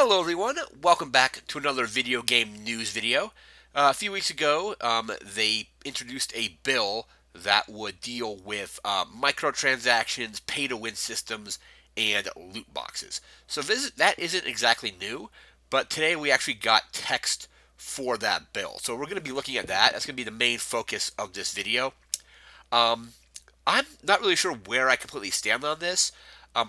Hello everyone, welcome back to another video game news video. A few weeks ago, they introduced a bill that would deal with microtransactions, pay-to-win systems, and loot boxes. So that isn't exactly new, but today we actually got text for that bill. So we're going to be looking at that. That's going to be the main focus of this video. Um, I'm not really sure where I completely stand on this.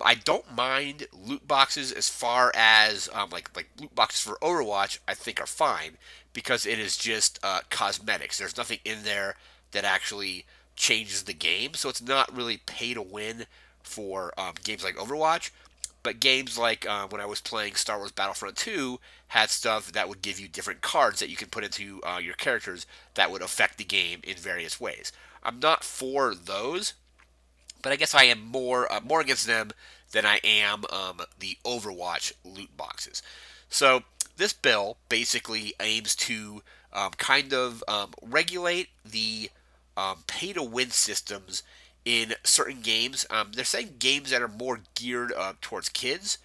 I don't mind loot boxes as far as like loot boxes for Overwatch. I think are fine because it is just cosmetics. There's nothing in there that actually changes the game, so it's not really pay to win for games like Overwatch. But games like when I was playing Star Wars Battlefront 2 had stuff that would give you different cards that you can put into your characters that would affect the game in various ways. I'm not for those, but I guess I am more against them than I am the Overwatch loot boxes. So this bill basically aims to kind of regulate the pay-to-win systems in certain games. They're saying games that are more geared towards kids,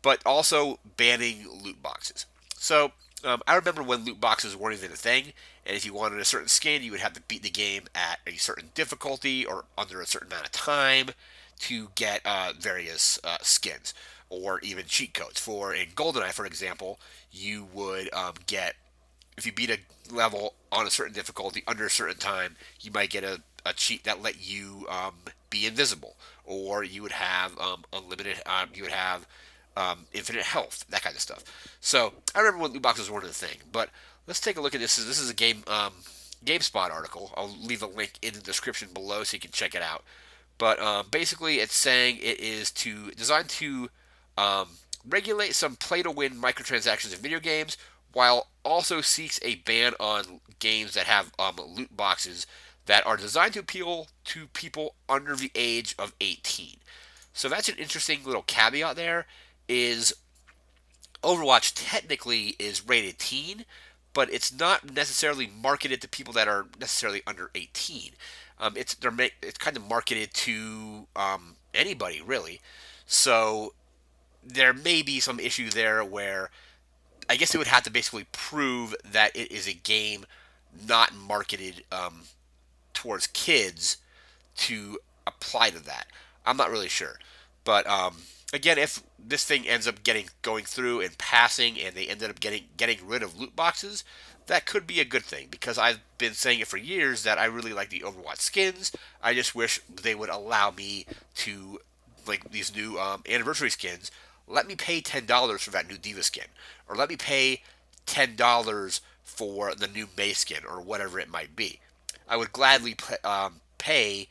but also banning loot boxes. So I remember when loot boxes weren't even a thing, and if you wanted a certain skin, you would have to beat the game at a certain difficulty or under a certain amount of time to get various skins or even cheat codes. For in GoldenEye, for example, you would get if you beat a level on a certain difficulty under a certain time, you might get a cheat that let you be invisible, or you would have unlimited. You would have infinite health, that kind of stuff. So I remember when loot boxes weren't a thing, but let's take a look at this. This is a GameSpot article. I'll leave a link in the description below so you can check it out. But basically, it's saying it is designed to um, regulate some play-to-win microtransactions in video games, while also seeks a ban on games that have loot boxes that are designed to appeal to people under the age of 18. So that's an interesting little caveat there. Is Overwatch technically is rated teen, but it's not necessarily marketed to people that are necessarily under 18. It's kind of marketed to anybody really. So there may be some issue there where I guess it would have to basically prove that it is a game not marketed towards kids to apply to that. I'm not really sure, but again, if this thing ends up going through and passing, and they ended up getting rid of loot boxes, that could be a good thing because I've been saying it for years that I really like the Overwatch skins. I just wish they would allow me to like these new anniversary skins. Let me pay $10 for that new Diva skin, or let me pay $10 for the new May skin, or whatever it might be. I would gladly pay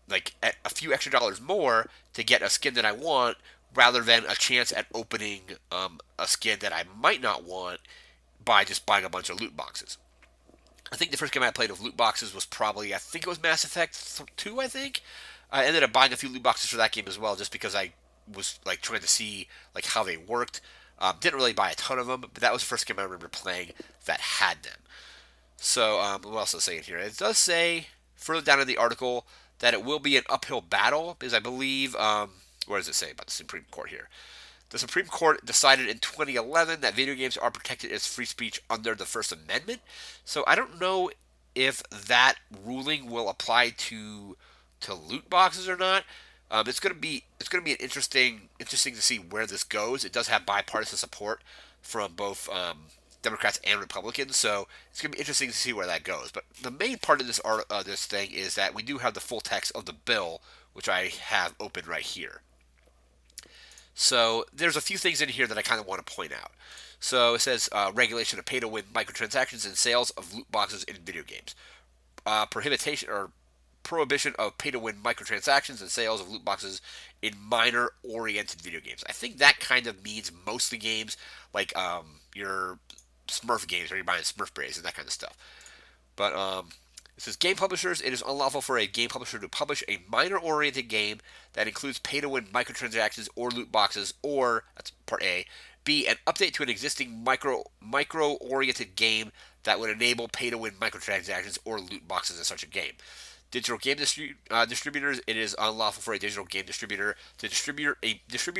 like a few extra dollars more to get a skin that I want, rather than a chance at opening a skin that I might not want by just buying a bunch of loot boxes. I think the first game I played of loot boxes was probably, I think it was Mass Effect 2, I think. I ended up buying a few loot boxes for that game as well, just because I was like trying to see like how they worked. Didn't really buy a ton of them, but that was the first game I remember playing that had them. So, what else is saying here? It does say further down in the article that it will be an uphill battle because I believe, what does it say about the Supreme Court here? The Supreme Court decided in 2011 that video games are protected as free speech under the First Amendment. So I don't know if that ruling will apply to loot boxes or not. It's gonna be an interesting to see where this goes. It does have bipartisan support from both Democrats and Republicans, so it's gonna be interesting to see where that goes. But the main part of this thing is that we do have the full text of the bill, which I have open right here. So there's a few things in here that I kind of want to point out. So it says regulation of pay-to-win microtransactions and sales of loot boxes in video games, prohibition or prohibition of pay-to-win microtransactions and sales of loot boxes in minor-oriented video games. I think that kind of means mostly games like your Smurf games, where you're buying Smurf berries and that kind of stuff. But it says game publishers. It is unlawful for a game publisher to publish a minor-oriented game that includes pay-to-win microtransactions or loot boxes, or that's part A. B, an update to an existing micro-oriented game that would enable pay-to-win microtransactions or loot boxes in such a game. digital game distributors, it is unlawful for a digital game distributor to distribute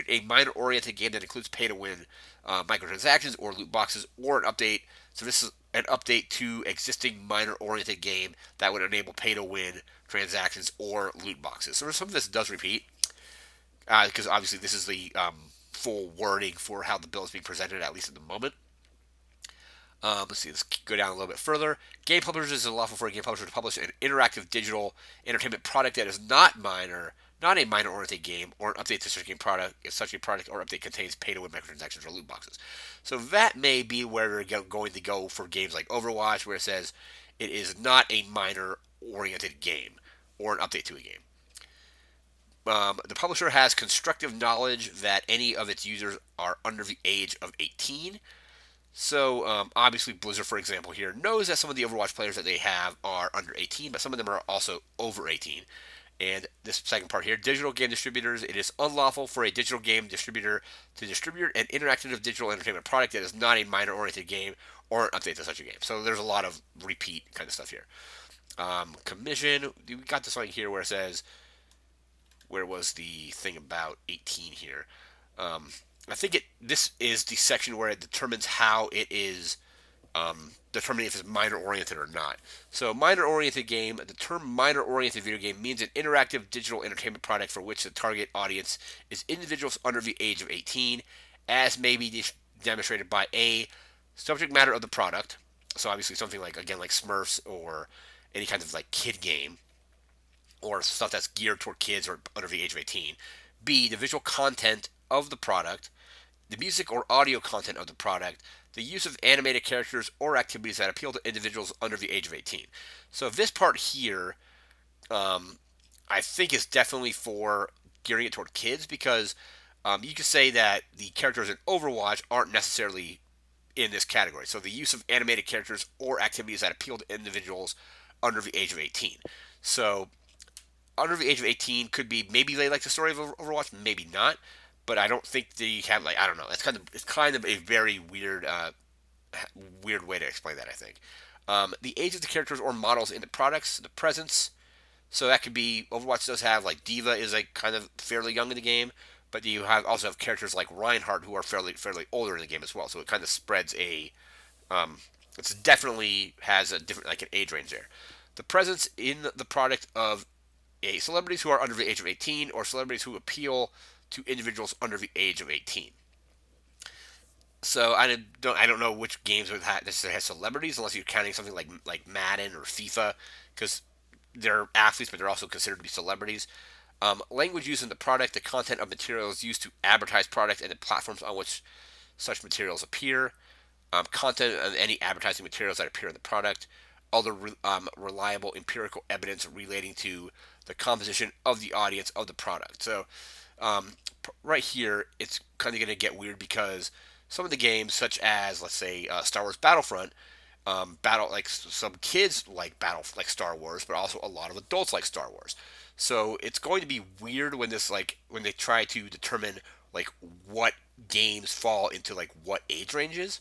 a minor-oriented game that includes pay-to-win microtransactions or loot boxes or an update. So this is an update to existing minor-oriented game that would enable pay-to-win transactions or loot boxes. So some of this does repeat because obviously this is the full wording for how the bill is being presented, at least at the moment. Let's see, let's go down a little bit further. Game publishers is unlawful for a game publisher to publish an interactive digital entertainment product that is not a minor-oriented game, or an update to such a game product if such a product or update contains pay-to-win microtransactions or loot boxes. So that may be where they're going to go for games like Overwatch, where it says it is not a minor-oriented game or an update to a game. The publisher has constructive knowledge that any of its users are under the age of 18. So, obviously, Blizzard, for example, here knows that some of the Overwatch players that they have are under 18, but some of them are also over 18. And this second part here, digital game distributors, it is unlawful for a digital game distributor to distribute an interactive digital entertainment product that is not a minor-oriented game or an update to such a game. So there's a lot of repeat kind of stuff here. Commission, we got this one here where it says, where was the thing about 18 here? I think this is the section where it determines how it is determining if it's minor-oriented or not. So minor-oriented game, the term minor-oriented video game means an interactive digital entertainment product for which the target audience is individuals under the age of 18, as may be demonstrated by a subject matter of the product. So obviously something like, again, like Smurfs or any kind of like kid game, or stuff that's geared toward kids or under the age of 18. B, the visual content of the product, the music or audio content of the product, the use of animated characters or activities that appeal to individuals under the age of 18. So this part here, I think is definitely for gearing it toward kids, because you could say that the characters in Overwatch aren't necessarily in this category. So the use of animated characters or activities that appeal to individuals under the age of 18. So under the age of 18 could be maybe they like the story of Overwatch, maybe not. But I don't think they have, like, I don't know. It's kind of a very weird way to explain that, I think. The age of the characters or models in the products, the presence. So that could be, Overwatch does have, like, D.Va is like kind of fairly young in the game, but you also have characters like Reinhardt who are fairly older in the game as well. So it kind of spreads it definitely has a different, like, an age range there. The presence in the product of celebrities who are under the age of 18, or celebrities who appeal to individuals under the age of 18. So I don't know which games would necessarily have celebrities, unless you're counting something like Madden or FIFA, because they're athletes, but they're also considered to be celebrities. Language used in the product, the content of materials used to advertise product, and the platforms on which such materials appear. Content of any advertising materials that appear in the product. Other reliable empirical evidence relating to the composition of the audience of the product. So right here, it's kind of going to get weird, because some of the games, such as, let's say, Star Wars Battlefront, like some kids like Star Wars, but also a lot of adults like Star Wars. So it's going to be weird when they try to determine like what games fall into like what age ranges.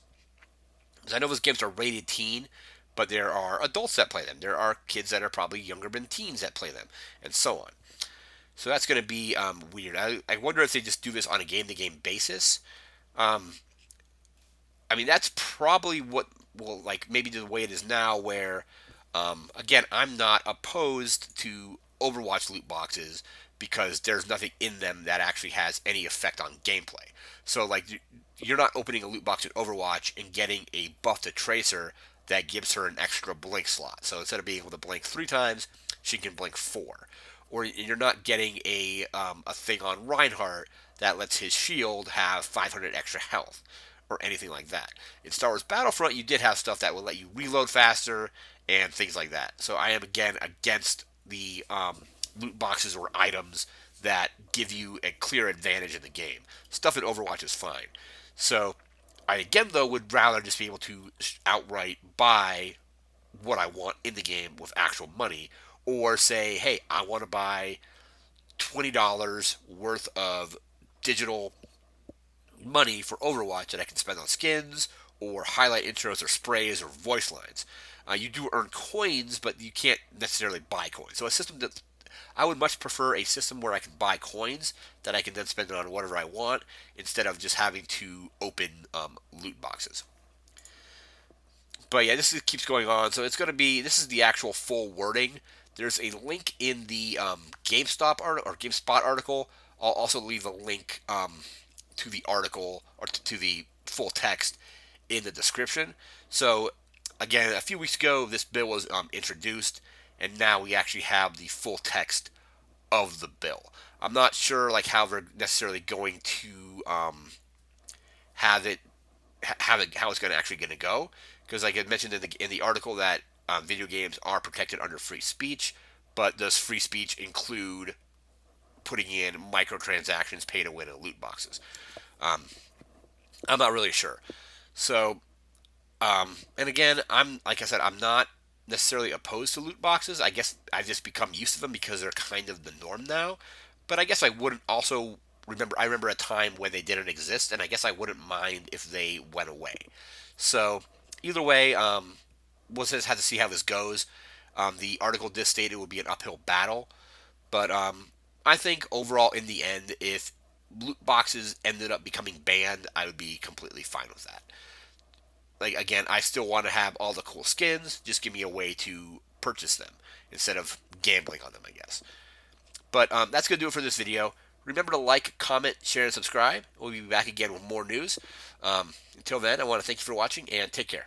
Because I know those games are rated teen, but there are adults that play them. There are kids that are probably younger than teens that play them, and so on. So that's going to be weird. I wonder if they just do this on a game-to-game basis. I mean, that's probably what will, like, maybe the way it is now, where, again, I'm not opposed to Overwatch loot boxes, because there's nothing in them that actually has any effect on gameplay. So, like, you're not opening a loot box in Overwatch and getting a buff to Tracer that gives her an extra blink slot. So instead of being able to blink 3 times, she can blink 4. Or you're not getting a thing on Reinhardt that lets his shield have 500 extra health, or anything like that. In Star Wars Battlefront, you did have stuff that would let you reload faster and things like that. So I am, again, against the loot boxes or items that give you a clear advantage in the game. Stuff in Overwatch is fine. So I, again, though, would rather just be able to outright buy what I want in the game with actual money, or say, hey, I want to buy $20 worth of digital money for Overwatch that I can spend on skins or highlight intros or sprays or voice lines. You do earn coins, but you can't necessarily buy coins. So a system that I would much prefer a system where I can buy coins that I can then spend it on whatever I want instead of just having to open loot boxes. But yeah, keeps going on. So it's going to be, this is the actual full wording. There's a link in the GameStop article or GameSpot article. I'll also leave a link to the article or to the full text in the description. So again, a few weeks ago, this bill was introduced, and now we actually have the full text of the bill. I'm not sure like how they're necessarily going to have it how it's going to actually going to go, because like I mentioned in the article that video games are protected under free speech, but does free speech include putting in microtransactions, pay to win, and loot boxes? I'm not really sure. So, and again, I'm like I said, I'm not necessarily opposed to loot boxes. I guess I've just become used to them because they're kind of the norm now. But I guess I wouldn't also remember. I remember a time when they didn't exist, and I guess I wouldn't mind if they went away. So either way, we'll just have to see how this goes. The article did state it would be an uphill battle, but I think overall, in the end, if loot boxes ended up becoming banned, I would be completely fine with that. Like again, I still want to have all the cool skins. Just give me a way to purchase them instead of gambling on them, I guess. But that's going to do it for this video. Remember to like, comment, share, and subscribe. We'll be back again with more news. Until then, I want to thank you for watching and take care.